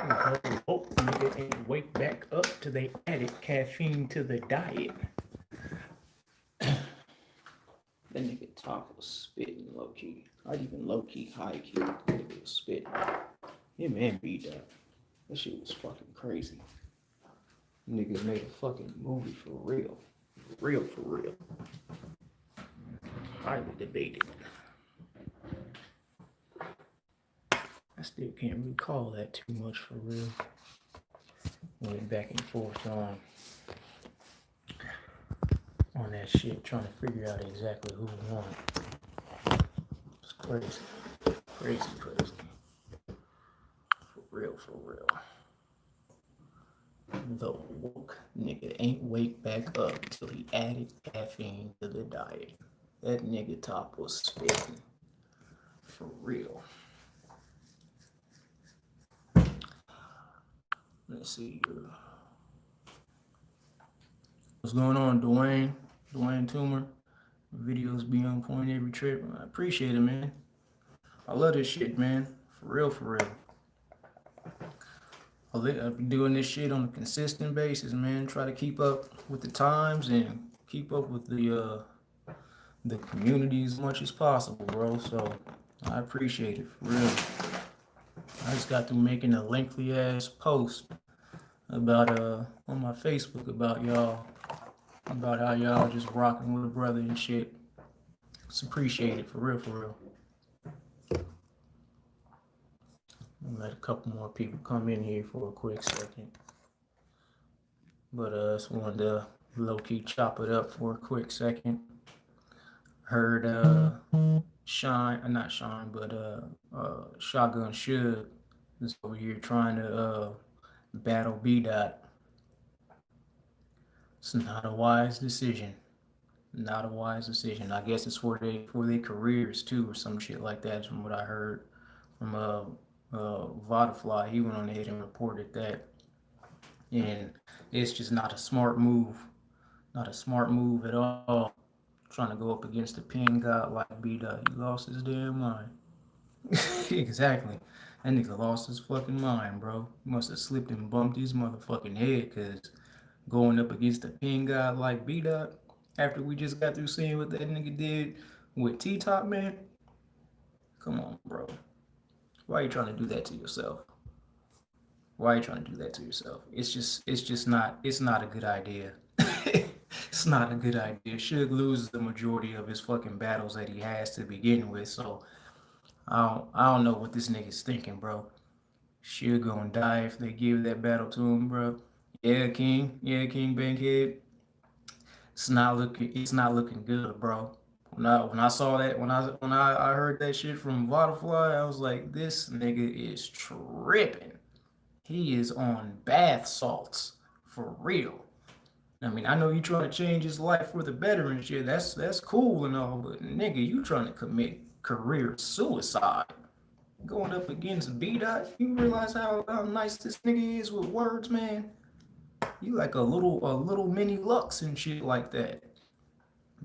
Oh, nigga ain't wake back up till they added caffeine to the diet. That nigga talk was spitting low key. Not even low key, high key. That nigga was spitting. Him and beat that. That shit was fucking crazy. Niggas made a fucking movie for real. For real, for real. Highly debated. I still can't recall that too much for real. Went back and forth on that shit, trying to figure out exactly who won. It's crazy. Crazy, crazy. For real, for real. The woke nigga ain't wake back up till he added caffeine to the diet. That nigga top was spitting. For real. Let's see here. What's going on, Dwayne? Dwayne Toomer. Videos be on point every trip. I appreciate it, man. I love this shit, man. For real, for real. I'll be doing this shit on a consistent basis, man. Try to keep up with the times and keep up with the community as much as possible, bro. So I appreciate it, for real. I just got through making a lengthy ass post about on my Facebook about y'all, about how y'all just rocking with a brother and shit. It's appreciated, for real, for real. I'll let a couple more people come in here for a quick second. But just wanted to low-key chop it up for a quick second. Heard not Shine, but Shotgun Suge is over here trying to battle B-Dot. It's not a wise decision. Not a wise decision. I guess it's for their careers too, or some shit like that, from what I heard from Vodafly. He went on ahead and reported that, and it's just not a smart move. Not a smart move at all. Trying to go up against a pin god like B-Dot. He lost his damn mind. Exactly. That nigga lost his fucking mind, bro. He must have slipped and bumped his motherfucking head, because going up against a pin god like B-Dot, after we just got through seeing what that nigga did with T-Top, man. Come on, bro. Why are you trying to do that to yourself? Why are you trying to do that to yourself? It's not a good idea. It's not a good idea. Suge loses the majority of his fucking battles that he has to begin with, so I don't know what this nigga's thinking, bro. Suge gonna die if they give that battle to him, bro. Yeah, King. Yeah, King Bankhead. It's not looking good, bro. When I saw that, when I heard that shit from Vodafly, I was like, this nigga is tripping. He is on bath salts for real. I mean, I know you trying to change his life for the better and shit. That's cool and all, but nigga, you trying to commit career suicide. Going up against B-Dot, you realize how nice this nigga is with words, man. You like a little mini Lux and shit like that.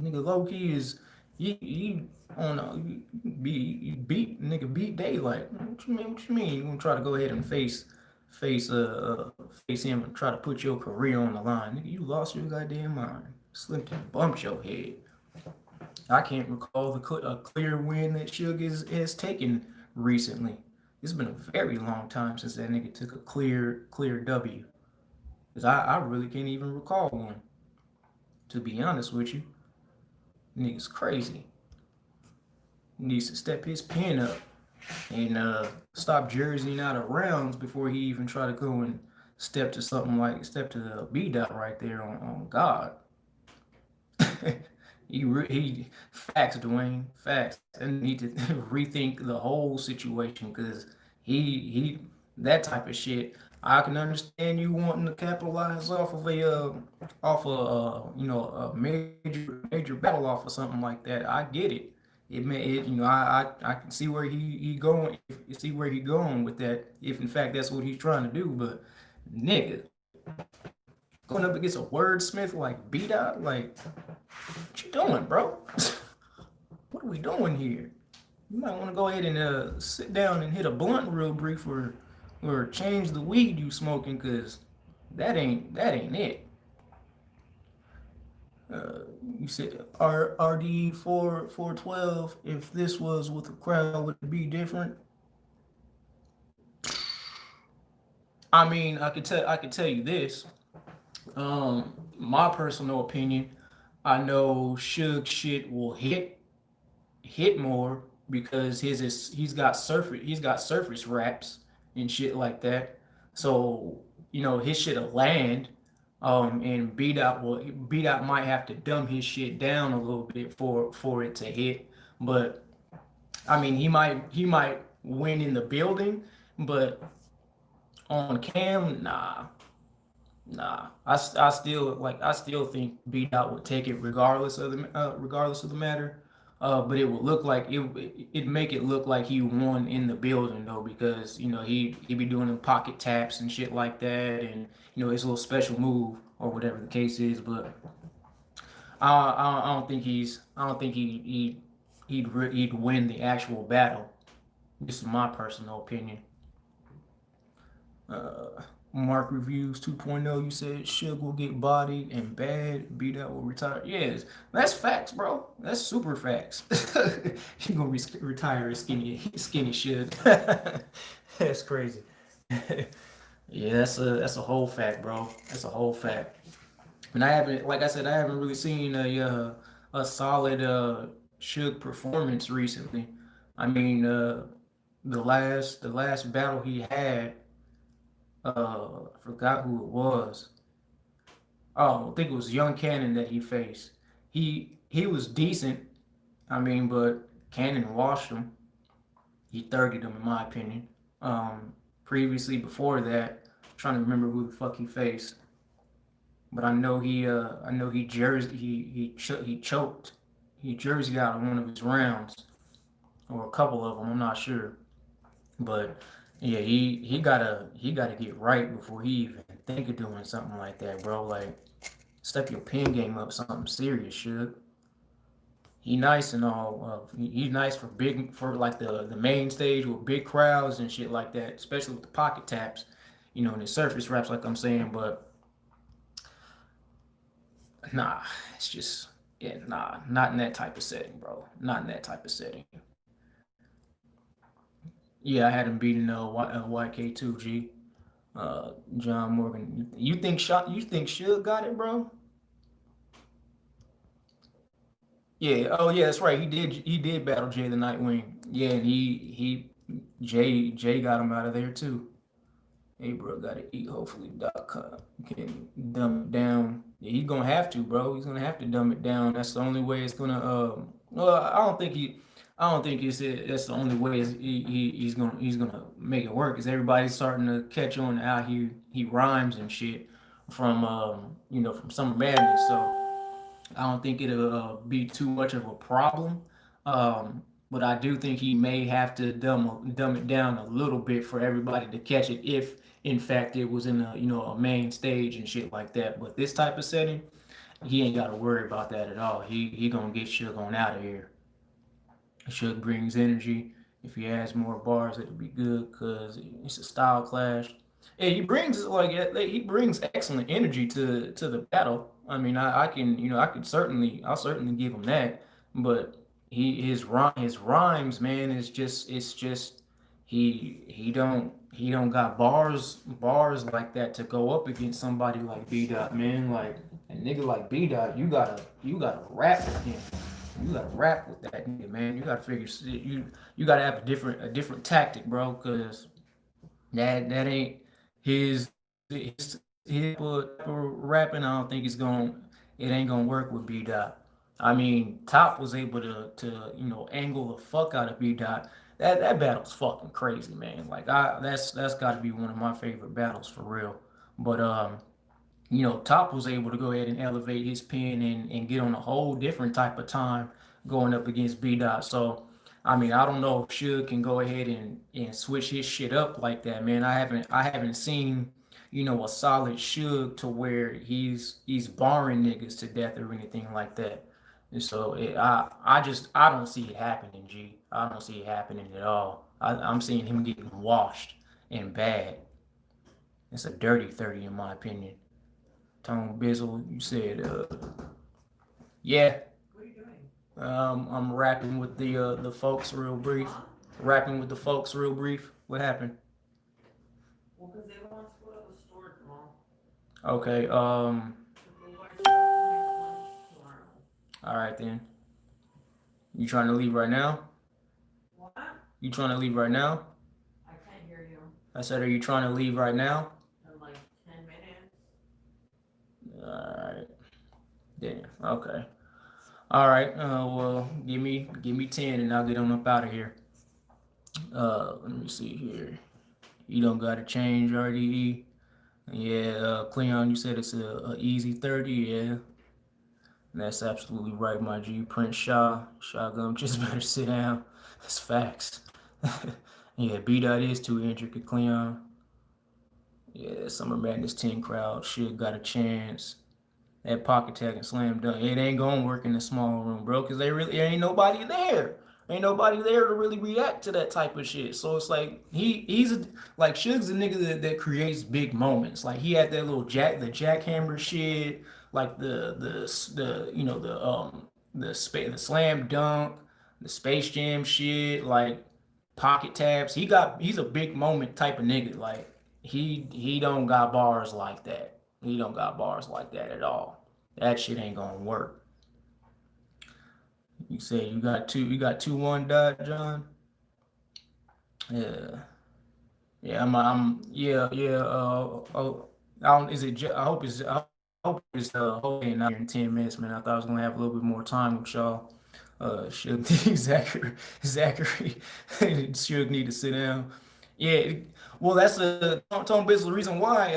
Nigga low key is you on you beat daylight. What you mean? What you mean? You gonna try to go ahead and face face him and try to put your career on the line? Nigga, you lost your goddamn mind. Slipped and bumped your head. I can't recall a clear win that Suge has taken recently. It's been a very long time since that nigga took a clear W. Cause I really can't even recall one. To be honest with you, nigga's crazy. He needs to step his pen up and stop jerseying out of rounds before he even try to go and step to the B-Dot right there on God. he facts, Dwayne, facts. And need to rethink the whole situation, because he that type of shit. I can understand you wanting to capitalize off of a major battle off of something like that. I get it. I can see where he going. See where he going with that. If in fact that's what he's trying to do, but nigga, going up against a wordsmith like B-Dot, like, what you doing, bro? What are we doing here? You might want to go ahead and sit down and hit a blunt real brief, or change the weed you smoking, cause that ain't it. You said RD 412. If this was with a crowd, would it be different? I mean, I could tell you this. My personal opinion, I know Suge shit will hit more because he's got surface raps and shit like that. So his shit'll land. And B Dot might have to dumb his shit down a little bit for it to hit. But I mean, he might win in the building, but on cam, nah. I still think B Dot would take it regardless of the matter. But it would look like it make it look like he won in the building though, because he be doing the pocket taps and shit like that, and his little special move or whatever the case is. But I don't think he'd win the actual battle. This is my personal opinion. Uh, Mark Reviews 2.0, you said Suge will get bodied and bad, beat out will retire. Yes, that's facts, bro. That's super facts. He gonna retire a skinny Suge. That's crazy. Yeah, that's a whole fact, bro. That's a whole fact. And I haven't, like I said, I haven't really seen a solid Suge performance recently. I mean, the last battle he had, I forgot who it was. Oh, I think it was Young Cannon that he faced. He was decent. I mean, but Cannon washed him. He 30'd him in my opinion. Previously before that, I'm trying to remember who the fuck he faced, but I know he jersey he choked. He jerseyed out in one of his rounds or a couple of them. I'm not sure, but yeah, he gotta get right before he even think of doing something like that, bro. Like, step your pen game up something serious, should. He nice and all. He's nice for like the main stage with big crowds and shit like that, especially with the pocket taps, and the surface raps, like I'm saying. But nah, it's just, yeah, nah, not in that type of setting, bro. Not in that type of setting. Yeah, I had him beating YK2 G. John Morgan. You think Suge got it, bro? Yeah. Oh yeah, that's right. He did battle Jay the Nightwing. Yeah, and Jay got him out of there too. Hey bro, gotta eat hopefully.com. You can dumb it down. Yeah, he's gonna have to, bro. He's gonna have to dumb it down. That's the only way it's gonna well, I don't think that's the only way he's gonna make it work, because everybody's starting to catch on to how he rhymes and shit from Summer Madness. So I don't think it'll be too much of a problem. But I do think he may have to dumb it down a little bit for everybody to catch it, if in fact it was in a main stage and shit like that. But this type of setting, he ain't got to worry about that at all. He gonna get Suge on out of here. Suge brings energy. If he has more bars, it'll be good because it's a style clash. Yeah, he brings excellent energy to the battle. I mean, I'll certainly give him that. But his rhymes, man, it's just he don't got bars like that to go up against somebody like B Dot, man. Like a nigga like B Dot, you gotta rap with him. You gotta rap with that nigga, man. You gotta you gotta have a different tactic, bro, because that ain't his rapping. I don't think it ain't gonna work with B Dot. I mean, Top was able to angle the fuck out of B Dot. That battle's fucking crazy, man. Like, that's got to be one of my favorite battles for real. But Top was able to go ahead and elevate his pen and get on a whole different type of time going up against B Dot. So, I mean, I don't know if Suge can go ahead and switch his shit up like that, man. I haven't seen, a solid Suge to where he's barring niggas to death or anything like that. And so I don't see it happening, G. I don't see it happening at all. I'm seeing him getting washed. and bad. It's a dirty 30 in my opinion. Tone Bizzle, you said, yeah. What are you doing? I'm rapping with the folks real brief. Huh? Rapping with the folks real brief. What happened? Well, because they want to go to the store tomorrow. Okay. But they want to make lunch tomorrow. All right then. You trying to leave right now? What? You trying to leave right now? I can't hear you. I said, are you trying to leave right now? In like 10 minutes. All right. Damn. Okay. All right. Well, give me 10, and I'll get on up out of here. Let me see here. You don't got to change RDE. Yeah, Cleon, you said it's a easy 30. Yeah, that's absolutely right, my G. Prince Shaw, Shotgun, just better sit down. That's facts. Yeah, B dot is too intricate, Cleon. Yeah, Summer Madness 10 crowd should got a chance. That pocket tag and slam dunk. It ain't gonna work in a small room, bro, because there ain't nobody there. Ain't nobody there to really react to that type of shit. So it's like like Suge's a nigga that creates big moments. Like he had that little the jackhammer shit, like the you know the slam dunk, the Space Jam shit, like pocket tabs. He's a big moment type of nigga. Like he don't got bars like that. He don't got bars like that at all. That shit ain't gonna work. You say you got 1 dot, John? Yeah. Yeah, yeah. Oh, I don't, is it, I hope it's okay now here in 10 minutes, man. I thought I was gonna have a little bit more time with y'all. Should Zachary should need to sit down. Yeah, well, that's Tone Biz. The reason why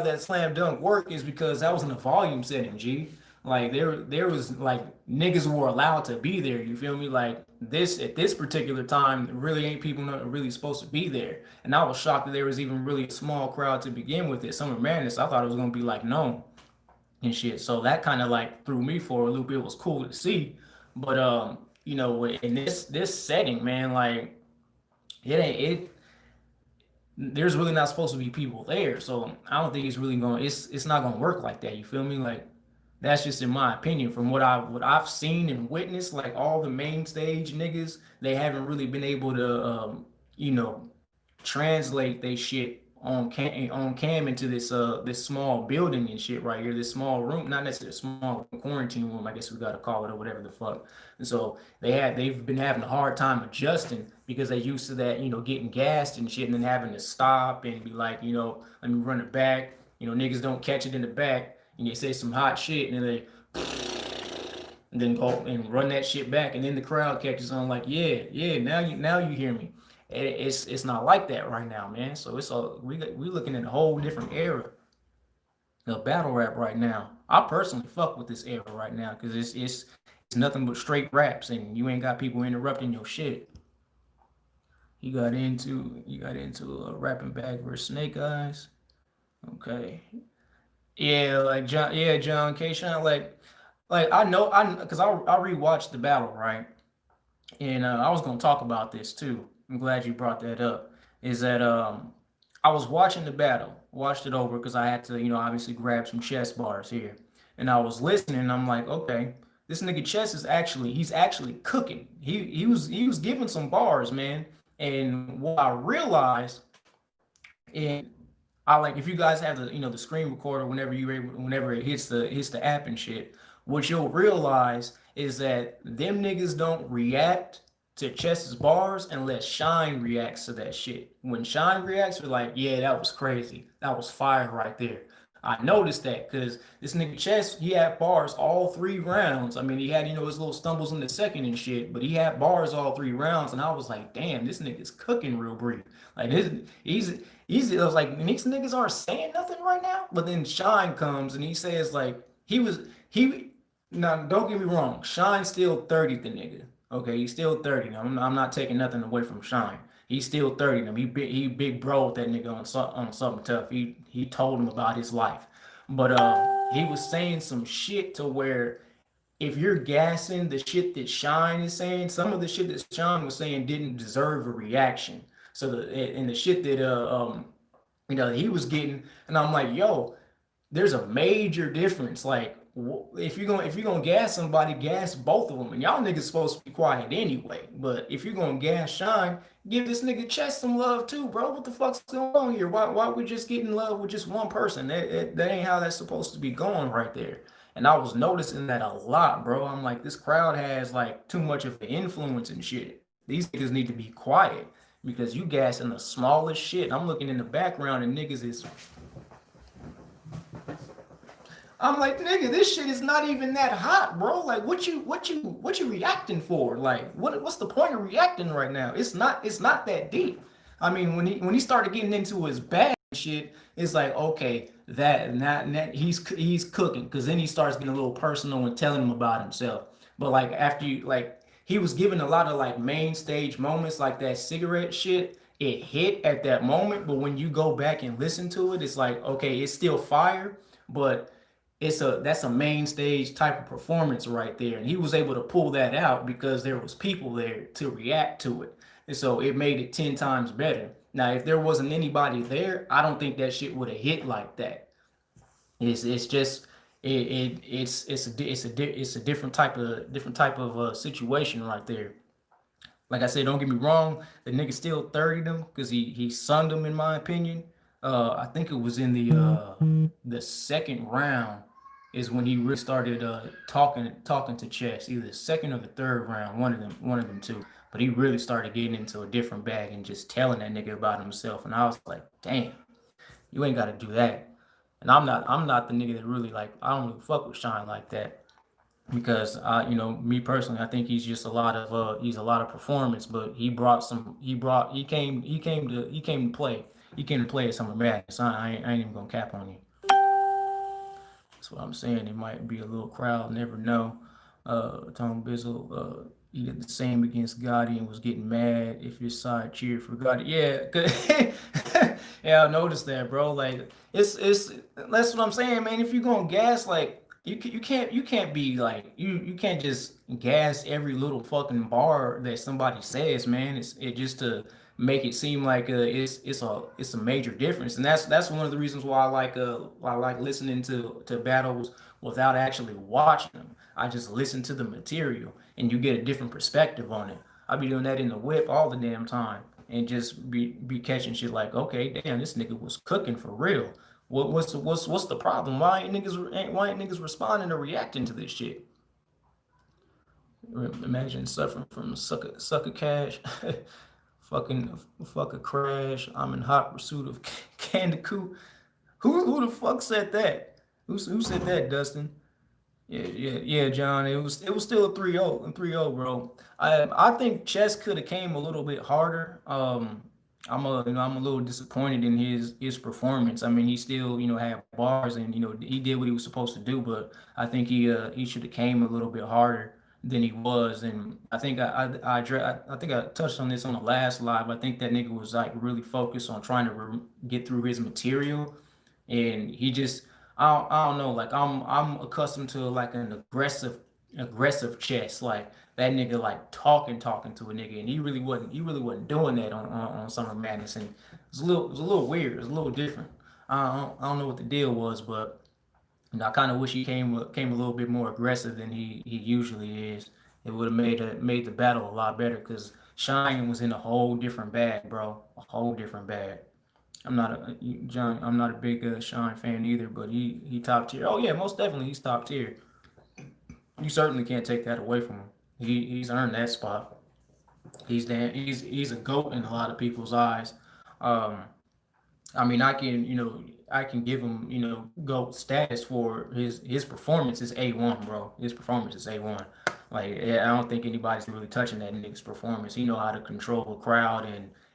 that slam dunk worked is because that was in a volume setting. G, like there was like niggas were allowed to be there. You feel me? Like this at this particular time, really ain't people not really supposed to be there. And I was shocked that there was even really a small crowd to begin with at Summer Madness. I thought it was gonna be like known and shit. So that kind of like threw me for a loop. It was cool to see, but in this setting, man, like it ain't it. There's really not supposed to be people there, so I don't think it's really going. It's not gonna work like that. You feel me? Like that's just in my opinion. From what I've seen and witnessed, like all the main stage niggas, they haven't really been able to, you know, translate they shit on cam into this small building and shit right here, this small room, not necessarily a small quarantine room, I guess we gotta call it or whatever the fuck. And so they've been having a hard time adjusting because they used to that, getting gassed and shit and then having to stop and be like, let me run it back. Niggas don't catch it in the back and they say some hot shit and then they and then go and run that shit back, and then the crowd catches on like, yeah, yeah, now you hear me. It's not like that right now, man. So we looking at a whole different era of battle rap right now. I personally fuck with this era right now because it's nothing but straight raps, and you ain't got people interrupting your shit. You got into rapping back versus Snake Eyes. Okay, yeah, like John, yeah, John K. Shine, like I know because I rewatched the battle, right. And I was gonna talk about this too. I'm glad you brought that up. Is that I was watching the battle, watched it over because I had to, obviously grab some chess bars here, and I was listening. And I'm like, okay, this nigga chess he's actually cooking. He was giving some bars, man. And what I realized, and I like if you guys have the screen recorder whenever it hits the app and shit, what you'll realize is that them niggas don't react to Chess's bars unless Shine reacts to that shit. When Shine reacts, we're like, yeah, that was crazy. That was fire right there. I noticed that because this nigga Chess, he had bars all 3 rounds. I mean, he had, his little stumbles in the second and shit, but he had bars all 3 rounds. And I was like, damn, this nigga's cooking real brief. Like, I was like, these niggas aren't saying nothing right now. But then Shine comes and he says, like, he, now don't get me wrong, Shine still 30 the nigga. Okay, he's still 30. I'm not taking nothing away from Shine. He's still 30 them. He big bro with that nigga on something tough. He told him about his life. But he was saying some shit to where if you're gassing the shit that Shine is saying, some of the shit that Shine was saying didn't deserve a reaction. So the shit that he was getting, and I'm like, yo, there's a major difference. Like if you're gonna gas somebody, gas both of them. And y'all niggas supposed to be quiet anyway. But if you're gonna gas Shine, give this nigga Chess some love too, bro. What the fuck's going on here? Why we just getting love with just one person? That ain't how that's supposed to be going right there. And I was noticing that a lot, bro. I'm like, this crowd has like too much of an influence and shit. These niggas need to be quiet because you gassing the smallest shit. I'm looking in the background and niggas is I'm like, nigga, this shit is not even that hot, bro. Like, what you reacting for? Like, what's the point of reacting right now? It's not that deep. I mean, when he started getting into his bag and shit, it's like, okay, that he's cooking, because then he starts getting a little personal and telling him about himself. But like after you like he was giving a lot of like main stage moments, like that cigarette shit. It hit at that moment, but when you go back and listen to it, it's like, okay, it's still fire, but that's a main stage type of performance right there, and he was able to pull that out because there was people there to react to it, and so it made it 10 times better. Now if there wasn't anybody there, I don't think that shit would have hit like that. It's just it's a different type of situation right there. Like I said, don't get me wrong, the nigga still 30 them because he sung them in my opinion. I think it was in the second round is when he really started talking to Chess, either the second or the third round, one of them two. But he really started getting into a different bag and just telling that nigga about himself, and I was like, damn, you ain't got to do that. And I'm not the nigga that really like I don't really fuck with Shine like that because me personally, I think he's a lot of performance, but he came to play at Summer Madness. I ain't even gonna cap on you. That's what I'm saying. It might be a little crowd, never know. Tom Bizzle, he did the same against Gotti and was getting mad if his side cheered for Gotti. Yeah, yeah, I noticed that, bro. Like it's that's what I'm saying, man. If you're going gas, like you can't be like you can't just gas every little fucking bar that somebody says, man. It just to make it seem like it's a major difference, and that's one of the reasons why I like listening to battles without actually watching them. I just listen to the material, and you get a different perspective on it. I be doing that in the whip all the damn time, and just be catching shit like, okay, damn, this nigga was cooking for real. What's the problem? Why ain't niggas responding or reacting to this shit? Imagine suffering from sucker cash. fucking fuck a crash. I'm in hot pursuit of Candy Coop. Who the fuck said that? Who said that, Dustin? Yeah, John. It was still a 3-0, bro. I think Chess could have came a little bit harder. I'm a little disappointed in his performance. I mean, he still had bars, and he did what he was supposed to do, but I think he should have came a little bit harder than he was. And I think I think I touched on this on the last live. I think that nigga was like really focused on trying to get through his material, and he just I don't know, like I'm accustomed to like an aggressive chess, like that nigga like talking to a nigga, and he really wasn't doing that on Summer Madness, and it was a little weird, it was a little different. I don't know what the deal was, but I kind of wish he came a little bit more aggressive than he usually is. It would have made the battle a lot better because Cheyenne was in a whole different bag, bro, a whole different bag. I'm not a John. I'm not a big Sean fan either, but he top tier. Oh yeah, most definitely he's top tier. You certainly can't take that away from him. He's earned that spot. He's a goat in a lot of people's eyes. Um, I mean, I can give him GOAT status for his performance is A1, bro. His performance is A1. Like I don't think anybody's really touching that nigga's performance. He know how to control a crowd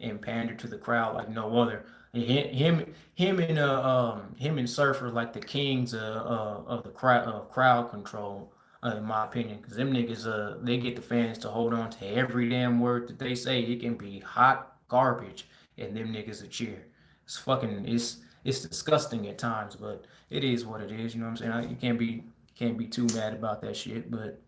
and pander to the crowd like no other. Him and Surfer like the kings of the crowd control, in my opinion, because them niggas they get the fans to hold on to every damn word that they say. It can be hot garbage, and them niggas a cheer. It's disgusting at times, but it is what it is. You know what I'm saying? You can't be too mad about that shit. But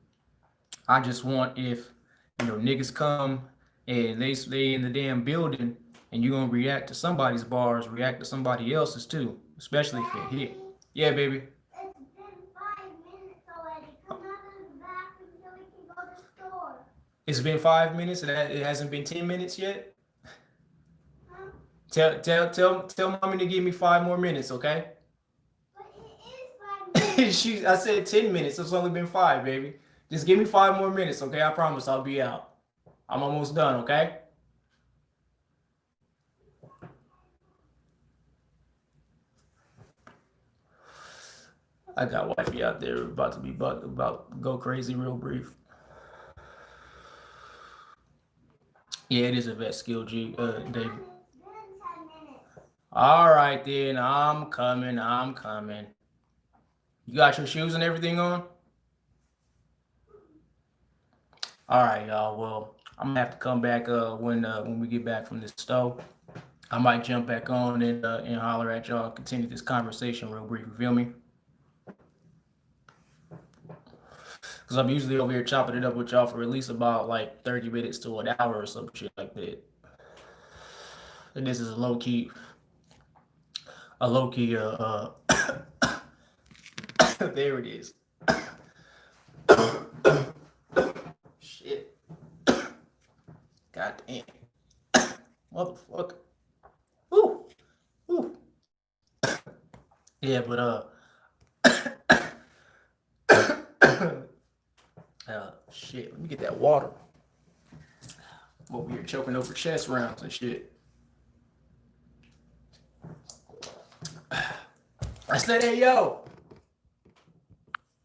I just want if niggas come and they in the damn building and you're gonna react to somebody's bars, react to somebody else's too, especially if it hit. Yeah, baby. It's been 5 minutes already. Come out of the bathroom so we can go to the store. It's been 5 minutes, and it hasn't been 10 minutes yet. Huh? Tell mommy to give me 5 more minutes, okay? But it is 5 minutes. I said 10 minutes. It's only been five, baby. Just give me 5 more minutes, okay? I promise I'll be out. I'm almost done, okay? I got wifey out there about to go crazy real brief. Yeah, it is a vet skill, David. It's been 10 minutes. All right then, I'm coming. You got your shoes and everything on? All right, y'all. Well, I'm gonna have to come back when we get back from this stove. I might jump back on and holler at y'all, continue this conversation real brief. You feel me? Because I'm usually over here chopping it up with y'all for at least about like 30 minutes to an hour or some shit like that. And this is a low key, there it is. Shit. God damn. Motherfucker. Woo. Woo. Yeah, but shit, let me get that water. I'm over here choking over chest rounds and shit. I said, hey, yo,